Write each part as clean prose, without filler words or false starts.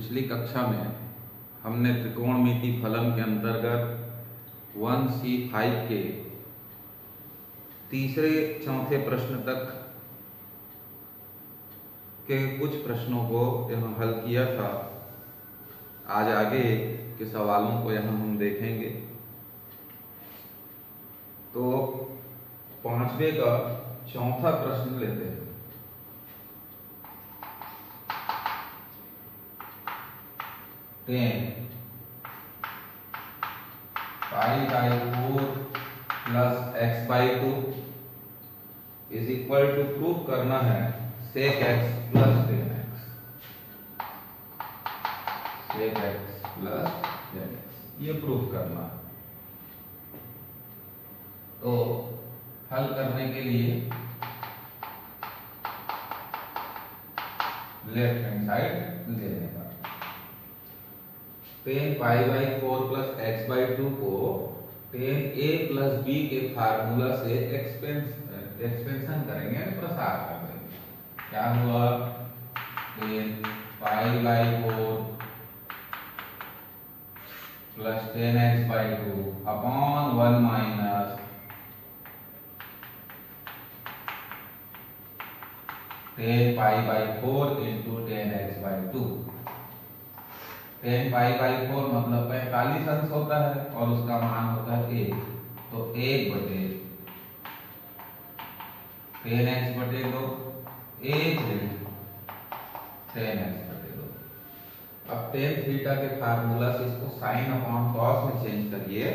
पिछली कक्षा में हमने त्रिकोणमिति फलन के अंतर्गत 1C5 के तीसरे चौथे प्रश्न तक के कुछ प्रश्नों को यहाँ हल किया था। आज आगे के सवालों को यहाँ हम देखेंगे। तो पांचवे का चौथा प्रश्न लेते हैं। Tan π/4 plus x/2 is equal to prove करना है sec x plus tan x। sec x plus tan x ये प्रूव करना है। तो हल करने के लिए लेफ्ट हैंड साइड लेने का tan π/4 प्लस x/2 को tan a प्लस b के फार्मूला से एक्सपेंशन करेंगे, प्रसार कर देंगे। क्या हुआ? tan π/4 plus tan x/2 upon 1 minus tan π/4 into tan x/2। tan π/4 मतलब 45 अंश होता है और उसका मान होता है 1, तो 1 बटे tan x/2 1 tan x/2। अब tan थीटा के फार्मूला से इसको साइन अपॉन कॉस में चेंज करिए।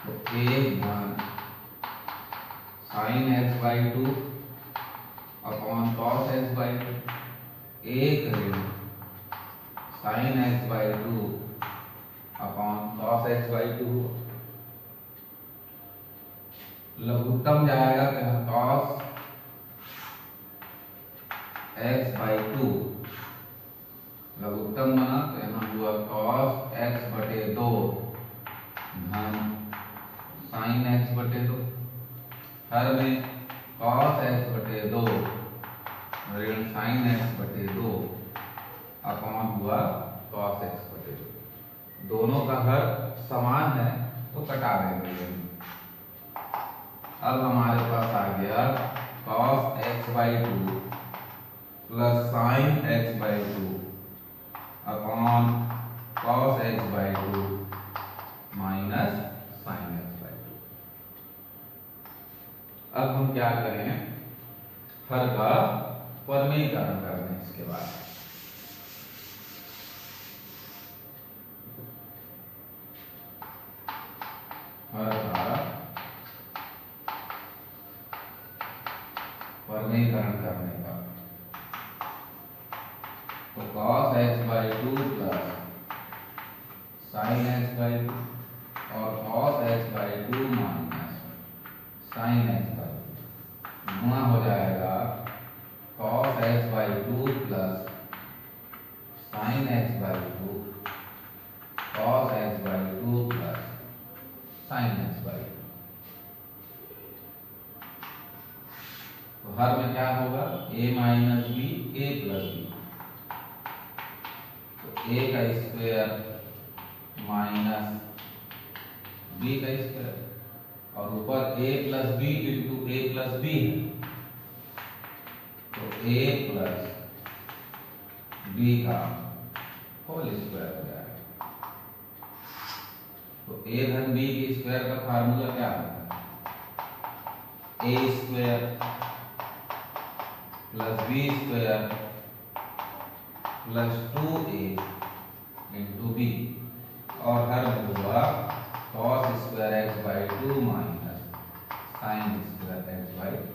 तो 1 sin x/2 upon cos x/2 1 sin x/2 upon cos x/2। लघुत्तम जाएगा क्या? cos x/2 लघुत्तम बना तो यहाँ हुआ cos x/2 धन sin x/2। हर में cos x/2 ऋण sin x/2 अपॉन हुआ cos x/2। दोनों का हर समान है तो कटा देंगे। अब हमारे पास आ गया cos x/2 plus sin x/2 upon cos x/2 minus sin x/2। अब हम क्या करें? हर का परमीकरण कर दें। इसके बाद हर का परमीकरण करने का तो cos x/2 plus sin x/2 और cos x/2 minus sin x/2 गुणा हो जाएगा cos x/2 plus sin x/2 cos x/2 plus sin x/2। तो हर में क्या होगा? a minus b a plus b। तो a का स्क्वायर माइनस b का स्क्वायर और ऊपर a plus b into a plus b है तो a प्लस b का होल स्क्वायर हो जाएगा। तो a धन b के स्क्वायर का फार्मूला क्या होता है? a square plus b square plus 2a into b और हर में हुआ cos square x/2 minus sin square x/2।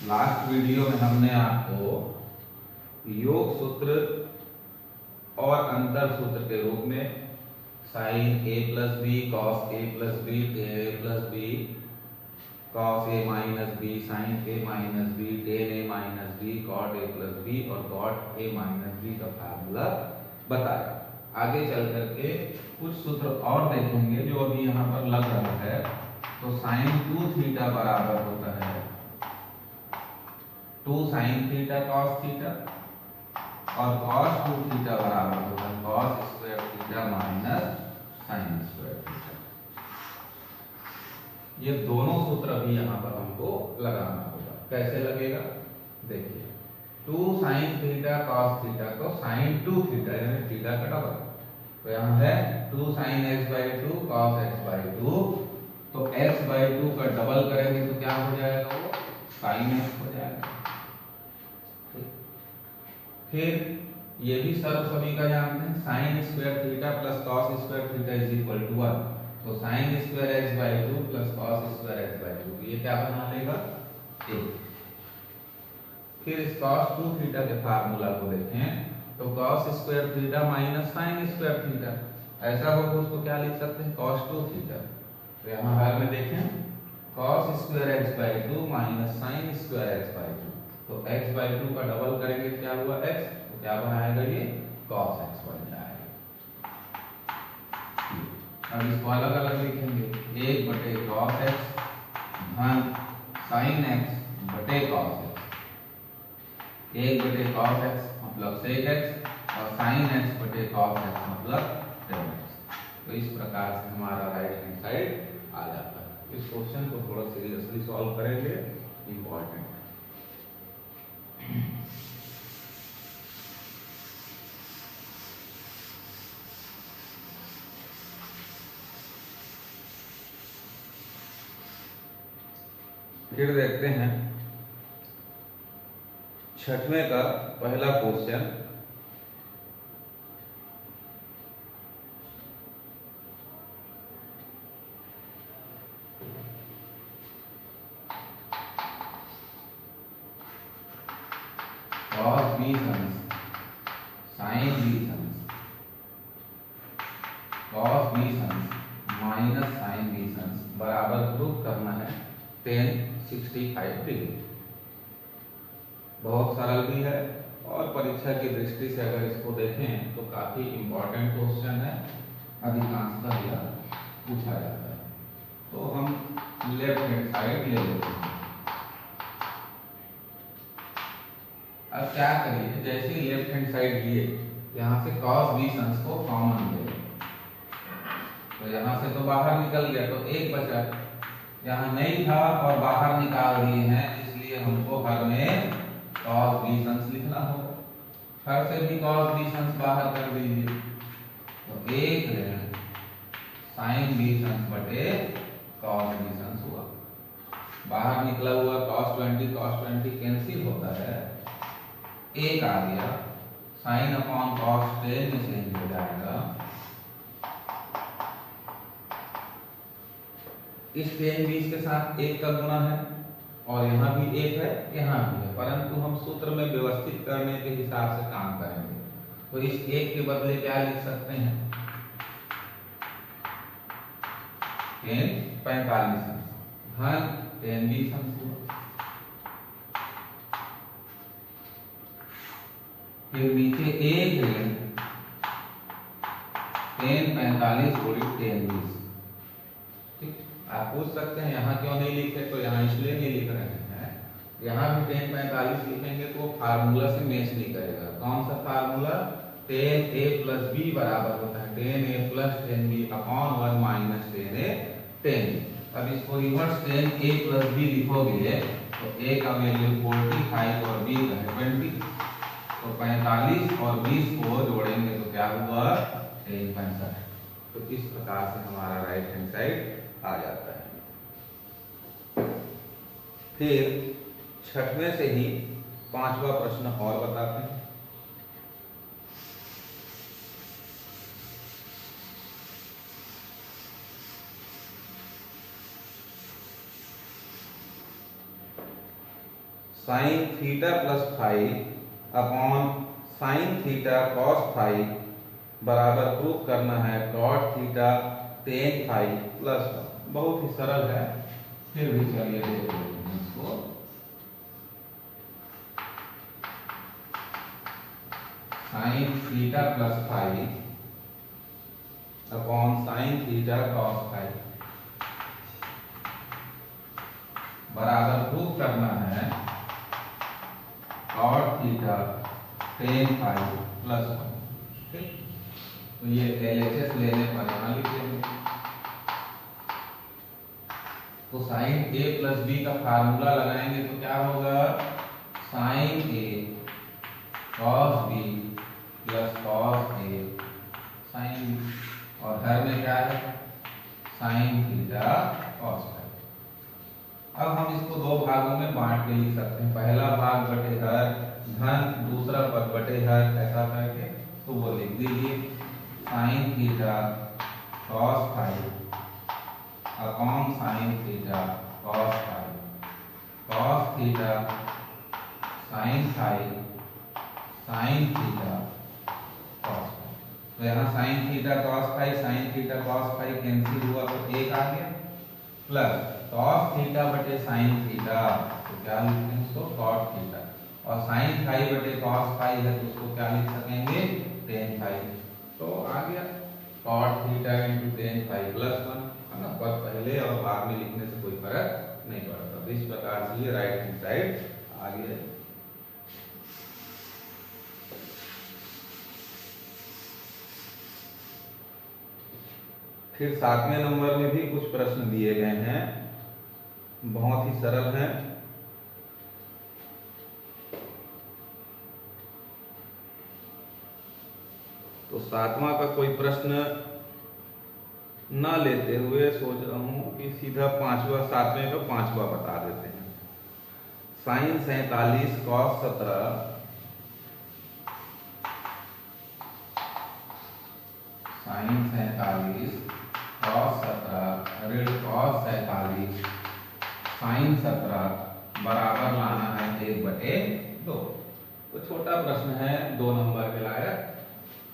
Last video में हमने आपको योग सूत्र और अंतर सूत्र के रूप में sin a plus b cos a plus b tan a plus b cos a minus b sin a minus b tan a minus b cot a plus b और cot a माइनस b का formula बताया। आगे चल करके कुछ सूत्र और देखेंगे जो अभी यहाँ पर लग रहा है। तो साइन 2 थीटा बराबर होता है 2 साइन थीटा कॉस थीटा, और cos 2 थीटा बराबर होगा cos square theta minus sign square theta. ये दोनों सूत्र भी यहाँ पर हमको लगाना होगा। कैसे लगेगा देखिए, 2 साइन थीटा cos थीटा को साइन 2 थीटा यानी थीटा का डबल, तो यहाँ है 2 साइन x/2 cos x/2, तो x/2 का डबल करेंगे तो क्या हो जाएगा, वो साइन x हो जाएगा। फिर ये भी सर्व सभी का जानते हैं, sine square theta plus cos square theta is equal to 1, तो sine square x/2 plus cos square x/2, ये क्या बना लेगा 1। फिर इस cos 2 थीटा के फार्मूला को देखें तो cos square theta minus sign square theta, ऐसा हो तो उसको क्या लिख सकते हैं cos 2 थीटा। तो यहाँ हाल में देखें cos square x/2 minus sign square x/2, तो x/2 का डबल करेंगे क्या हुआ x, तो क्या बनाएगा ये cos x बन जाएगा। अब इसको अलग अलग लिखेंगे, 1/cos x धन sin x बटे cos x, 1/cos x मतलब sec x और sin x बटे cos x मतलब tan x। तो इस प्रकार से हमारा राइट हैंड साइड आ जाता है। इस क्वेश्चन को थोड़ा सीरियसली सॉल्व करेंगे, इंपॉर्टेंट। फिर देखते हैं 6वें का पहला question. cos b sums sin b sums cos b sums minus sin b sums बराबर प्रूफ करना है tan 65 डिग्री। बहुत सरल भी है और परीक्षा की दृष्टि से अगर इसको देखें तो काफी इंपॉर्टेंट क्वेश्चन है, अधिकांशतः यह पूछा जाता है। तो हम लेफ्ट हैंड साइड ले लेते हैं। अब क्या करिए, जैसे ही लेफ्ट हैंड साइड लिए यहाँ से cos b sums को कॉमन ले, तो यहाँ से तो बाहर निकल गया तो एक बचा, यहाँ नहीं था और बाहर निकाल दिए हैं, इसलिए हमको हर में cos b sums लिखना होगा। हर से भी cos b sums बाहर कर दीजिए, तो एक sin b sums बटे cos b sums हुआ। बाहर निकला हुआ cos 20 कैंसिल होता है, एक आ गया, sin अपॉन cos 10 में चेंज हो जाएगा। इस tan 20 के साथ एक का गुणा है और यहाँ भी एक है, यहाँ भी है, परंतु हम सूत्र में व्यवस्थित करने के हिसाब से काम करेंगे। तो इस एक के बदले क्या लिख सकते हैं, tan 45 धन tan 20 हुआ। फिर नीचे एक ऋण tan 45 गुणित tan 20। ठीक, आप पूछ सकते हैं यहाँ क्यों नहीं लिखे, तो यहाँ इसलिए नहीं लिख रहे हैं, यहाँ भी tan 45 लिखेंगे तो फार्मूला से मैच नहीं करेगा। कौन सा formula, tan a plus b बराबर होता है tan a plus tan b upon 1 minus tan a tan b। अब इसको reverse tan a plus b लिखोगे तो a का वैल्यू 45 और b का है 20, तो 45 और 20 को जोड़ेंगे तो क्या हुआ tan 65। तो इस प्रकार से हमारा राइट हैंड साइड आ जाता है। फिर 6वें से ही 5वां प्रश्न और बताते हैं। Sine theta plus five upon sine theta cos five बराबर प्रूफ करना है cot theta tan five plus 1। बहुत ही सरल है, फिर भी चलिए देख लेते हैं इसको। Sine theta plus five upon sine theta cos phi बराबर प्रूव करना है cot theta tan phi plus 1। ठीक, तो ये LHS लेने पर यहाँ लिखेंगे। तो साइन A प्लस B का फार्मूला लगाएंगे तो क्या होगा, sine A cos B plus cos A sine B, और हर में क्या है, साइन थीटा कॉस फाई। अब हम इसको दो भागों में बांट के लिख सकते हैं, पहला भाग बटे हर धन, दूसरा पद बटे हर, ऐसा करके तो वो लिख दीजिए sine theta cos phi upon sine theta cos phi cos theta sine phi sine theta cos phi. तो यहाँ sine theta cos phi sine theta cos phi cancel हुआ तो एक आ गया, प्लस कॉस थीटा बटे साइन थीटा, तो क्या लिखते हैं इसको कॉट थीटा, और साइन फाई बटे कॉस फाई है तो उसको क्या लिख सकेंगे, टेन फाई। तो आ गया cot theta into tan phi plus 1, है ना। पद पहले और बाद में लिखने से कोई फर्क नहीं पड़ता। तो इस प्रकार से ये राइट हैंड साइड आ गया। फिर 7वें नंबर में भी कुछ प्रश्न दिए गए हैं, बहुत ही सरल हैं। तो 7वां का कोई प्रश्न ना लेते हुए सोच रहा हूं कि सीधा 5वां 7वें का 5वां बता देते हैं। साइन 47 कॉस 17 साइन 47 कॉस 17 ऋण कॉस 47 साइन 17 बराबर लाना है 1/2। तो छोटा प्रश्न है, 2 नंबर के लायक।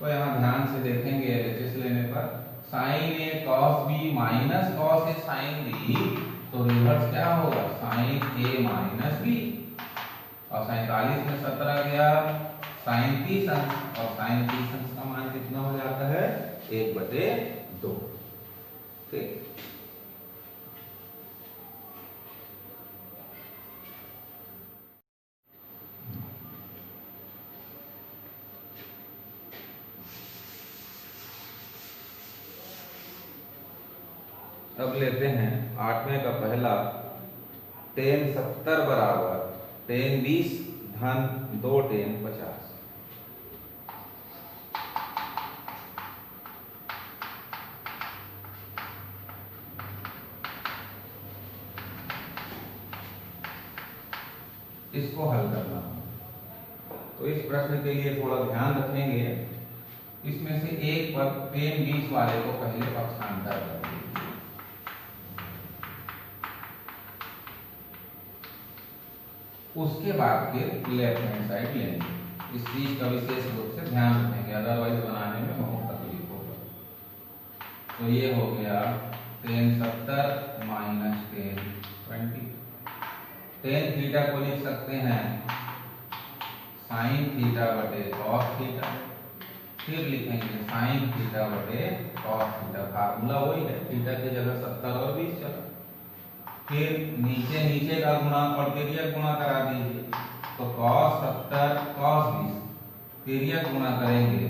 तो यहाँ ध्यान से देखेंगे, LHS लेने पर sine A cos B minus cos A sine B, तो रिवर्स क्या होगा, साइन A माइनस B, और 47 में 17 गया साइन 30 अंश, और साइन 30 अंश का मान कितना हो जाता है, 1/2। ठीक, अब लेते हैं 8वें का पहला, टेन 70 बराबर टेन 20 धन 2 टेन 50। इसको हल करना। तो इस प्रश्न के लिए थोड़ा ध्यान रखेंगे, इसमें से एक पद टेन 20 वाले को पहले पक्षांतर कर देंगे, उसके बाद फिर लेफ्ट हैंड साइड लेंगे। इस चीज का विशेष रूप से ध्यान रखेंगे, अदरवाइज बनाने में बहुत तकलीफ होगा। तो ये हो गया ten 70 minus ten 20। Tan theta को लिख सकते हैं साइन थीटा बटे कॉस थीटा, फिर लिखेंगे साइन थीटा बटे कॉस थीटा, फार्मूला वही है, थीटा की जगह 70 और 20 चला। फिर नीचे नीचे का गुणा और तिर्यक गुणा करा दीजिए, तो cos 70 cos 20, तिर्यक गुणा करेंगे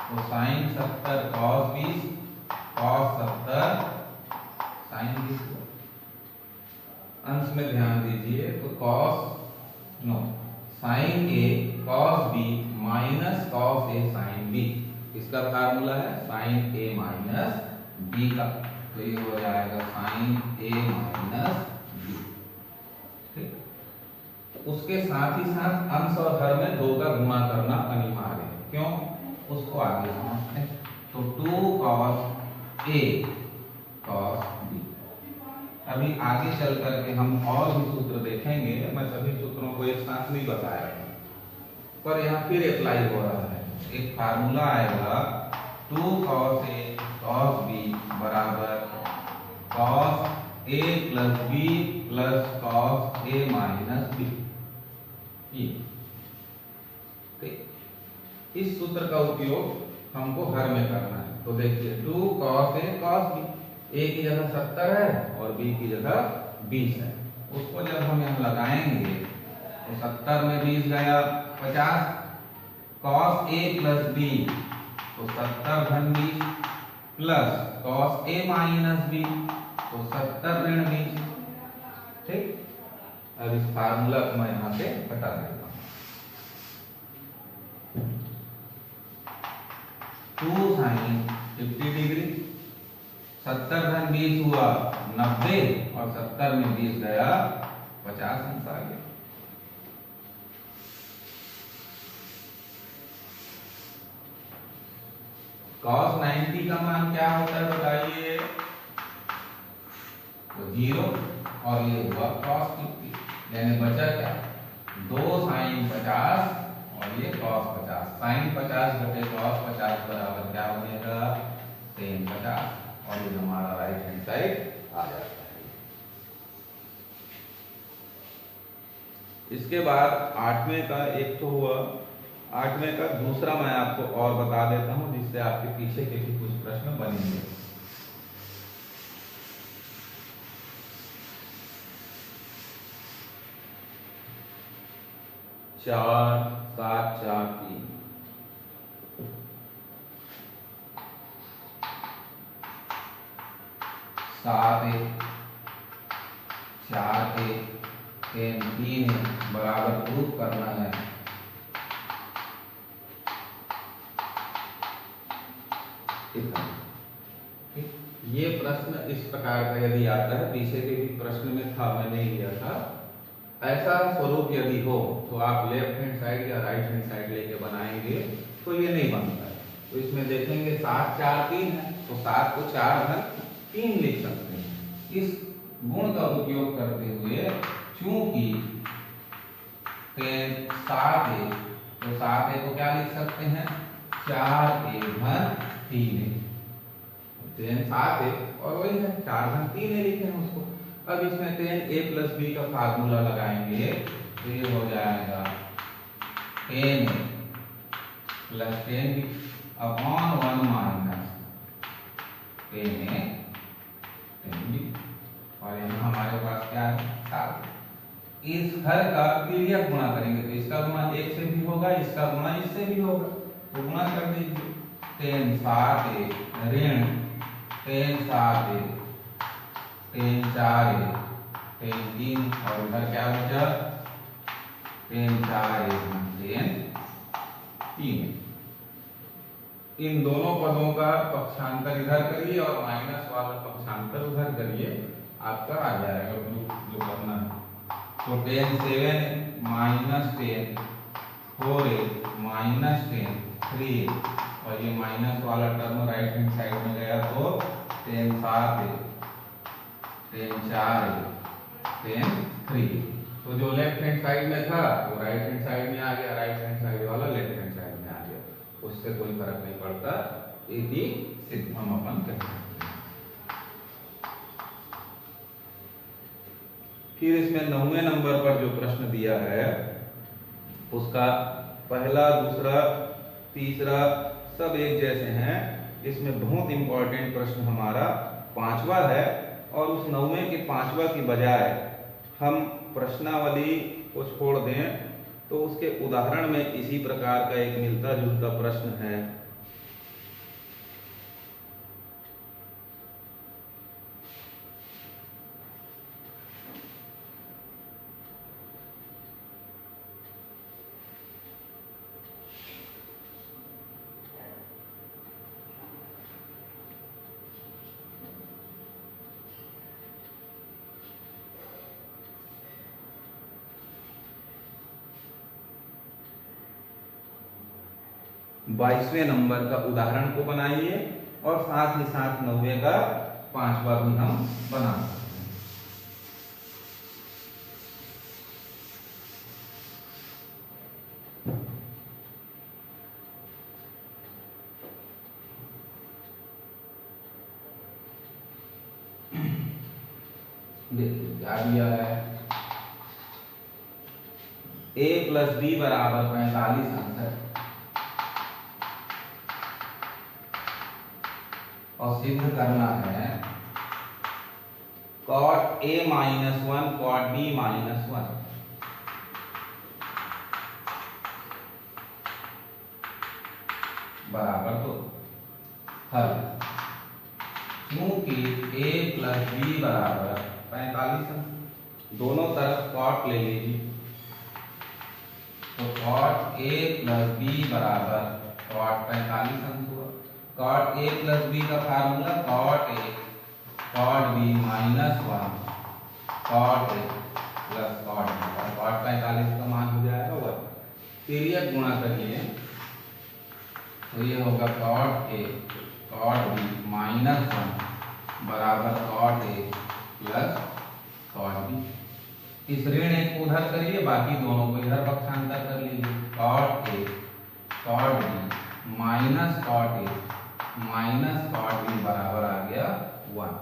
तो sin 70 cos 20 cos 70 sin 20। अंश में ध्यान दीजिए, तो sin A cos B minus cos A sin B, इसका फार्मूला है sin A माइनस B का, तो ये हो जाएगा sin A माइनस B। ठीक, उसके साथ ही साथ अंश और हर में 2 का गुणा करना अनिवार्य है, क्यों, उसको आगे समझते हैं। तो 2 cos A cos B। अभी आगे चल करके हम और भी सूत्र देखेंगे, मैं सभी सूत्रों को एक साथ नहीं बताया था, पर यहाँ फिर अप्लाई हो रहा है। एक फार्मूला आएगा 2 cos A cos B बराबर cos A plus B plus cos A minus B। ठीक, इस सूत्र का उपयोग हमको हर में करना है। तो देखिए 2 cos A cos B, A की जगह 70 है और B की जगह 20 है। उसको जब हम यहाँ लगाएंगे तो 70 में 20 गया 50, cos A प्लस B तो 70 घन 20 plus cos A minus B तो 70 ऋण 20। ठीक, अब इस फार्मूला को मैं यहाँ से हटा देता हूँ। 2 sin 50 डिग्री, 70 घन 20 हुआ 90 और 70 में 20 गया 50 अंश आ गया। cos 90 का मान क्या होता है बताइए, तो 0 और ये हुआ cos 50, यानी बचा क्या 2 sin 50 और ये cos 50। sin 50 घटे cos 50 बराबर क्या बनेगा tan 50 और ये हमारा राइट हैंड साइड आ जाता है। इसके बाद 8वें का एक तो हुआ, 8वें का दूसरा मैं आपको और बता देता हूं जिससे आपके पीछे के भी कुछ प्रश्न बनेंगे। चार 7 4 3 7 1 4 1 3 3 बराबर प्रूफ करना है। ये प्रश्न इस प्रकार का यदि आता है, पीछे के भी प्रश्न में था, मैंने लिया था, ऐसा स्वरूप यदि हो तो आप लेफ्ट हैंड साइड या राइट हैंड साइड लेके बनाएंगे तो ये नहीं बनता है। तो इसमें देखेंगे 7 4 3 है तो 7 को 4 घन 3 लिख सकते हैं। इस गुण का उपयोग करते हुए चूंकि 7 1 तो 7 1 को क्या लिख सकते हैं 4 1 घन 3 tan 7 है और वही है 4 घन 3 है लिखे हैं उसको। अब इसमें tan A प्लस B का फार्मूला लगाएंगे तो ये हो जाएगा tan A plus tan B upon 1 minus tan A tan B और यहाँ हमारे पास क्या है 7। इस हर का तिर्यक गुणा करेंगे तो इसका गुणा 1 से भी होगा, इसका गुणा इससे भी होगा, तो गुणा कर दीजिए। tan 7 A ऋण tan 7 A tan 4 A tan 3 और इधर क्या बचा tan 4 A tan 3। इन दोनों पदों का पक्षांतर इधर करिए और माइनस वाला पक्षांतर उधर करिए, आपका आ जाएगा जो करना है। तो tan 7 minus tan 4A minus tan 3 और ये माइनस वाला टर्म राइट हैंड साइड में गया तो tan 7 A tan 4 A tan 3। तो जो लेफ्ट हैंड साइड में था वो राइट हैंड साइड में आ गया, राइट हैंड साइड वाला लेफ्ट हैंड साइड में आ गया, उससे कोई फर्क नहीं पड़ता, ये भी सिद्ध हम अपन कर सकते हैं। फिर इसमें 9वें नंबर पर जो प्रश्न दिया है उसका पहला दूसरा तीसरा सब एक जैसे हैं। इसमें बहुत इंपॉर्टेंट प्रश्न हमारा 5वां है और उस 9वें के 5वां की बजाय हम प्रश्नावली को छोड़ दें तो उसके उदाहरण में इसी प्रकार का एक मिलता जुलता प्रश्न है। बाईसवें नंबर का उदाहरण को बनाइए और साथ ही साथ 9वें का 5वां भी हम बना सकते हैं। देखिए क्या दिया है, A प्लस B बराबर 45 अंश है। और सिद्ध करना है cot A minus 1 cot B minus 1 बराबर 2। हल क्योंकि A प्लस B बराबर 45 है, दोनों तरफ cot ले लीजिए, तो cot A प्लस B बराबर cot 45 अंश हुआ। cot A प्लस B का formula cot A cot B minus 1 cot A plus cot B, cot 45 का मान हो जाएगा 1। तिर्यक गुणा करिए तो ये होगा cot A cot B minus 1 बराबर cot A plus cot B। इस ऋण एक को उधर करिए, बाकी दोनों को इधर पक्षांतर कर लीजिए। cot A cot B minus cot A minus cot B बराबर आ गया 1।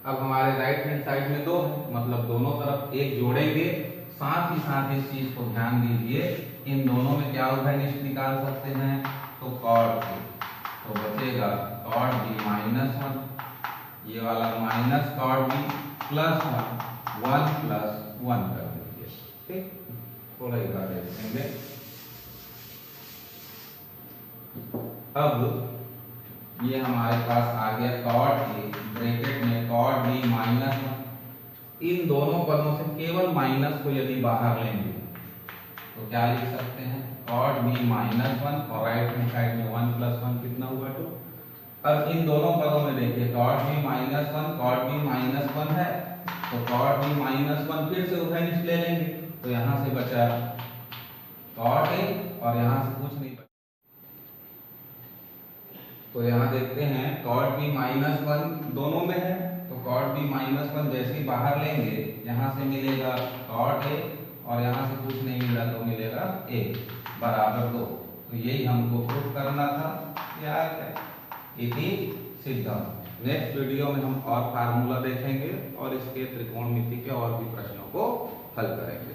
अब हमारे राइट हैंड साइड में 2 है, मतलब दोनों तरफ 1 जोड़ेंगे। साथ ही साथ इस चीज को ध्यान दीजिए, इन दोनों में क्या उभयनिष्ठ निकाल सकते हैं, तो cot A, तो बचेगा cot B माइनस 1, ये वाला minus cot B plus 1 plus 1 कर दीजिए। ठीक, थोड़ा इधर देखेंगे। अब ये हमारे पास आ गया cot A ब्रैकेट में cot B माइनस 1। इन दोनों पदों से केवल माइनस को यदि बाहर लेंगे तो क्या लिख सकते हैं, cot B माइनस 1 और राइट हैंड साइड में 1 प्लस 1 कितना हुआ 2। अब इन दोनों पदों में देखिए cot B minus 1 cot B minus 1 है, तो cot B माइनस 1 फिर से उभयनिष्ठ ले लेंगे, तो यहाँ से बचा cot A और यहाँ से कुछ नहीं बचा। तो यहाँ देखते हैं cot B माइनस 1 दोनों में है, तो cot B माइनस 1 जैसे ही बाहर लेंगे यहाँ से मिलेगा cot A और यहाँ से कुछ नहीं मिला तो मिलेगा A बराबर 2। तो यही हमको प्रूफ करना था, यार क्या इति सिद्धम। नेक्स्ट वीडियो में हम और फार्मूला देखेंगे और इसके त्रिकोणमिति के और भी प्रश्नों को हल करेंगे।